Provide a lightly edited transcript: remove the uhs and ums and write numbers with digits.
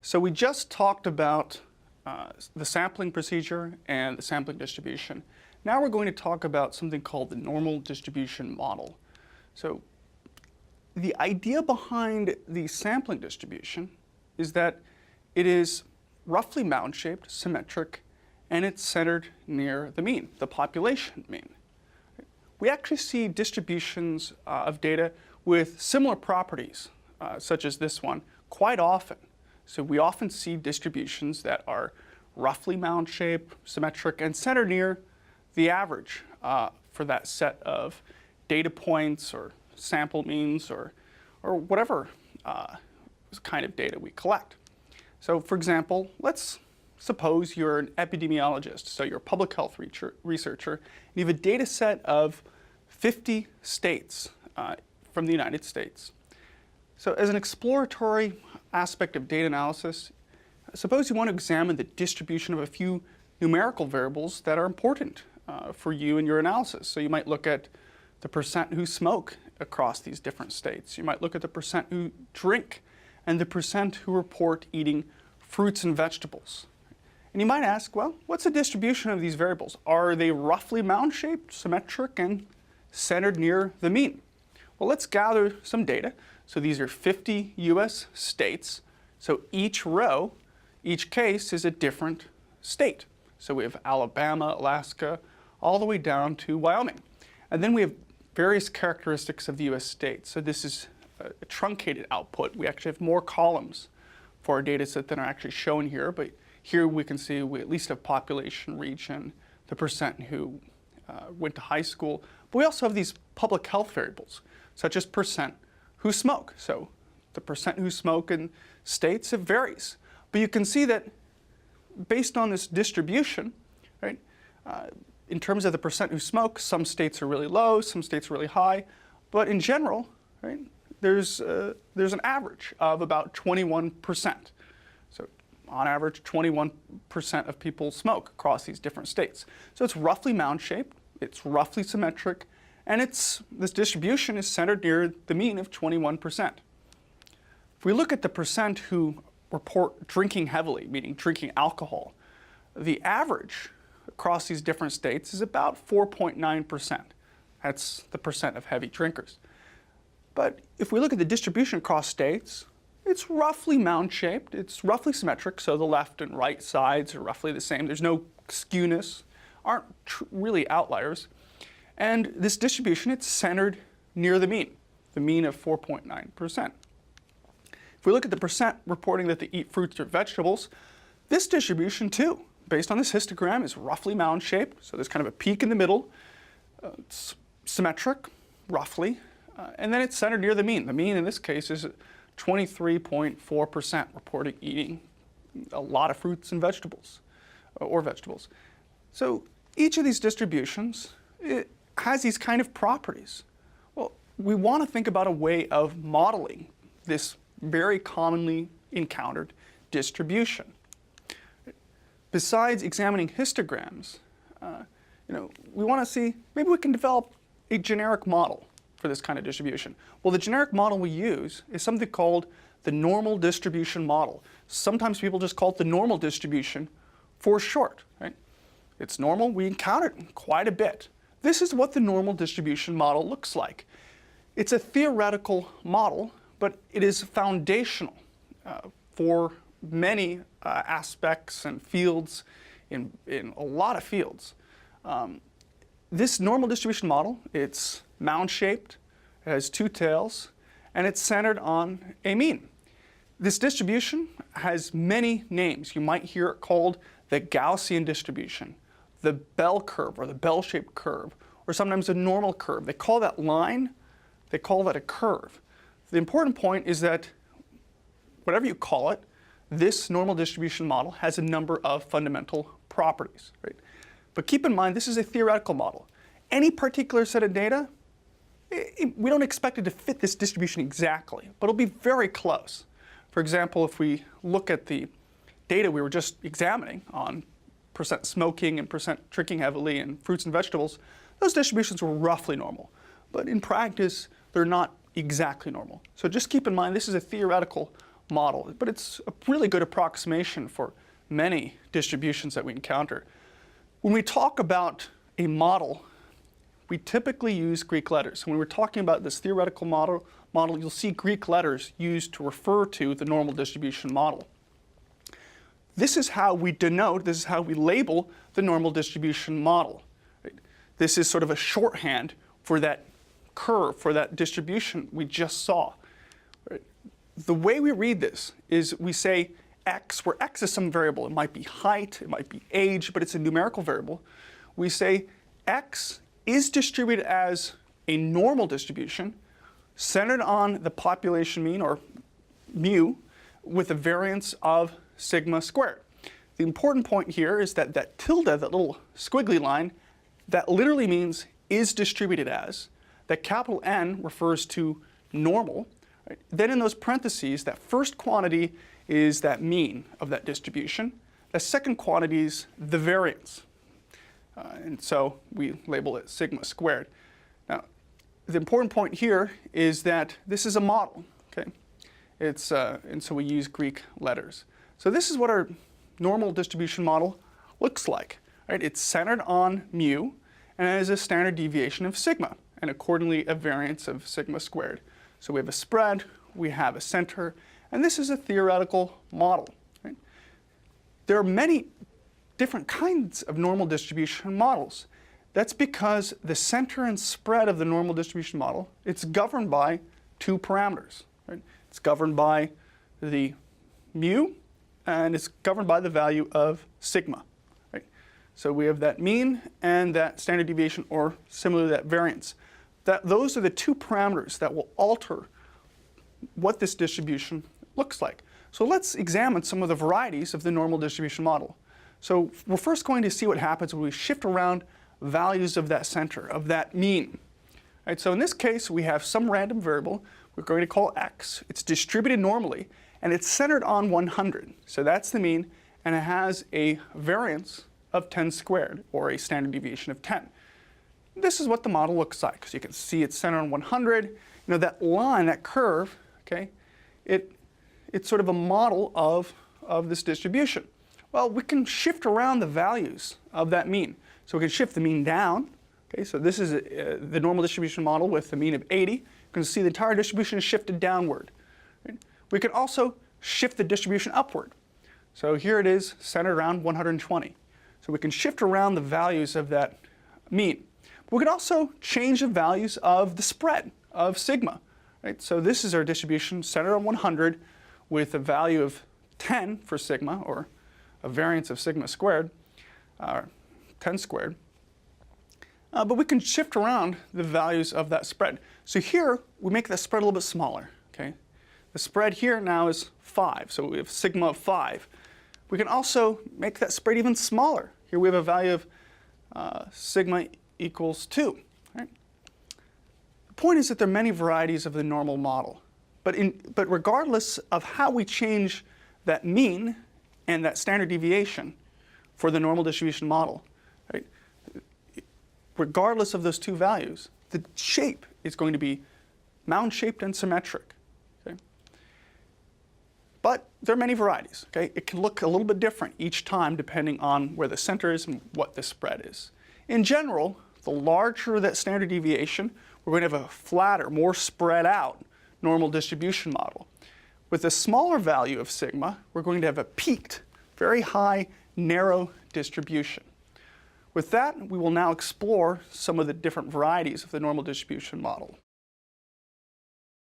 So we just talked about the sampling procedure and the sampling distribution. Now we're going to talk about something called the normal distribution model. So the idea behind the sampling distribution is that it is roughly mound-shaped, symmetric, and it's centered near the mean, the population mean. We actually see distributions of data with similar properties, such as this one, quite often. So we often see distributions that are roughly mound-shaped, symmetric, and centered near the average for that set of data points or sample means or whatever kind of data we collect. So for example, let's suppose you're an epidemiologist, so you're a public health researcher, and you have a data set of 50 states from the United States. So as an exploratory aspect of data analysis, suppose you want to examine the distribution of a few numerical variables that are important for you in your analysis. So you might look at the percent who smoke across these different states. You might look at the percent who drink and the percent who report eating fruits and vegetables. And you might ask, well, what's the distribution of these variables? Are they roughly mound-shaped, symmetric, and centered near the mean? Well, let's gather some data. So these are 50 US states. So each row, each case is a different state. So we have Alabama, Alaska, all the way down to Wyoming. And then we have various characteristics of the US states. So this is a truncated output. We actually have more columns for our data set than are actually shown here. But here we can see we at least have population, region, the percent who went to high school. But we also have these public health variables, such as percent who smoke. So the percent who smoke in states, it varies. But you can see that based on this distribution, right, in terms of the percent who smoke, some states are really low, some states are really high. But in general, right, there's an average of about 21%. So on average, 21% of people smoke across these different states. So it's roughly mound-shaped, it's roughly symmetric, and this distribution is centered near the mean of 21%. If we look at the percent who report drinking heavily, meaning drinking alcohol, the average across these different states is about 4.9%. That's the percent of heavy drinkers. But if we look at the distribution across states, it's roughly mound-shaped, it's roughly symmetric, so the left and right sides are roughly the same. There's no skewness, aren't really outliers. And this distribution, it's centered near the mean of 4.9%. If we look at the percent reporting that they eat fruits or vegetables, this distribution too, based on this histogram, is roughly mound-shaped. So there's kind of a peak in the middle. It's symmetric, roughly. And then it's centered near the mean. The mean in this case is 23.4% reporting eating a lot of fruits and vegetables, or vegetables. So each of these distributions, it has these kind of properties. Well, we want to think about a way of modeling this very commonly encountered distribution. Besides examining histograms, we want to see maybe we can develop a generic model for this kind of distribution. Well, the generic model we use is something called the normal distribution model. Sometimes people just call it the normal distribution for short, right? It's normal, we encounter it quite a bit. This is what the normal distribution model looks like. It's a theoretical model, but it is foundational for many aspects and fields in a lot of fields. This normal distribution model, it's mound-shaped, it has two tails, and it's centered on a mean. This distribution has many names. You might hear it called the Gaussian distribution, the bell curve or the bell-shaped curve, or sometimes a normal curve. They call that line, they call that a curve. The important point is that whatever you call it, this normal distribution model has a number of fundamental properties, right? But keep in mind, this is a theoretical model. Any particular set of data, we don't expect it to fit this distribution exactly, but it'll be very close. For example, if we look at the data we were just examining on percent smoking and percent drinking heavily and fruits and vegetables, those distributions were roughly normal. But in practice, they're not exactly normal. So just keep in mind, this is a theoretical model, but it's a really good approximation for many distributions that we encounter. When we talk about a model, we typically use Greek letters. When we're talking about this theoretical model, you'll see Greek letters used to refer to the normal distribution model. This is how we denote, this is how we label the normal distribution model. Right? This is sort of a shorthand for that curve, for that distribution we just saw. Right? The way we read this is we say x, where x is some variable. It might be height, it might be age, but it's a numerical variable. We say x is distributed as a normal distribution centered on the population mean, or mu, with a variance of sigma squared. The important point here is that that tilde, that little squiggly line, that literally means is distributed as. That capital N refers to normal. Right? Then in those parentheses, that first quantity is that mean of that distribution. The second quantity is the variance. And so we label it sigma squared. Now, the important point here is that this is a model. Okay? And so we use Greek letters. So this is what our normal distribution model looks like. Right? It's centered on mu, and it has a standard deviation of sigma, and accordingly a variance of sigma squared. So we have a spread, we have a center, and this is a theoretical model. Right? There are many different kinds of normal distribution models. That's because the center and spread of the normal distribution model, it's governed by two parameters. Right? It's governed by the mu, and it's governed by the value of sigma. Right? So we have that mean and that standard deviation, or similarly that variance. Those are the two parameters that will alter what this distribution looks like. So let's examine some of the varieties of the normal distribution model. So we're first going to see what happens when we shift around values of that center, of that mean. Right, so in this case, we have some random variable we're going to call x. It's distributed normally, and it's centered on 100. So that's the mean, and it has a variance of 10 squared, or a standard deviation of 10. This is what the model looks like. So you can see it's centered on 100. You know, that line, that curve, okay, it's sort of a model of this distribution. Well, we can shift around the values of that mean. So we can shift the mean down. Okay, so this is the normal distribution model with the mean of 80. You can see the entire distribution is shifted downward. Right? We can also shift the distribution upward. So here it is centered around 120. So we can shift around the values of that mean. We can also change the values of the spread of sigma. Right? So this is our distribution centered on 100 with a value of 10 for sigma, or a variance of sigma squared, 10 squared. But we can shift around the values of that spread. So here, we make that spread a little bit smaller. Okay? The spread here now is 5, so we have sigma of 5. We can also make that spread even smaller. Here we have a value of sigma equals 2. Right? The point is that there are many varieties of the normal model. But regardless of how we change that mean and that standard deviation for the normal distribution model, right, regardless of those two values, the shape is going to be mound-shaped and symmetric. Okay? But there are many varieties. Okay? It can look a little bit different each time depending on where the center is and what the spread is. In general, the larger that standard deviation, we're going to have a flatter, more spread out normal distribution model. With a smaller value of sigma, we're going to have a peaked, very high, narrow distribution. With that, we will now explore some of the different varieties of the normal distribution model.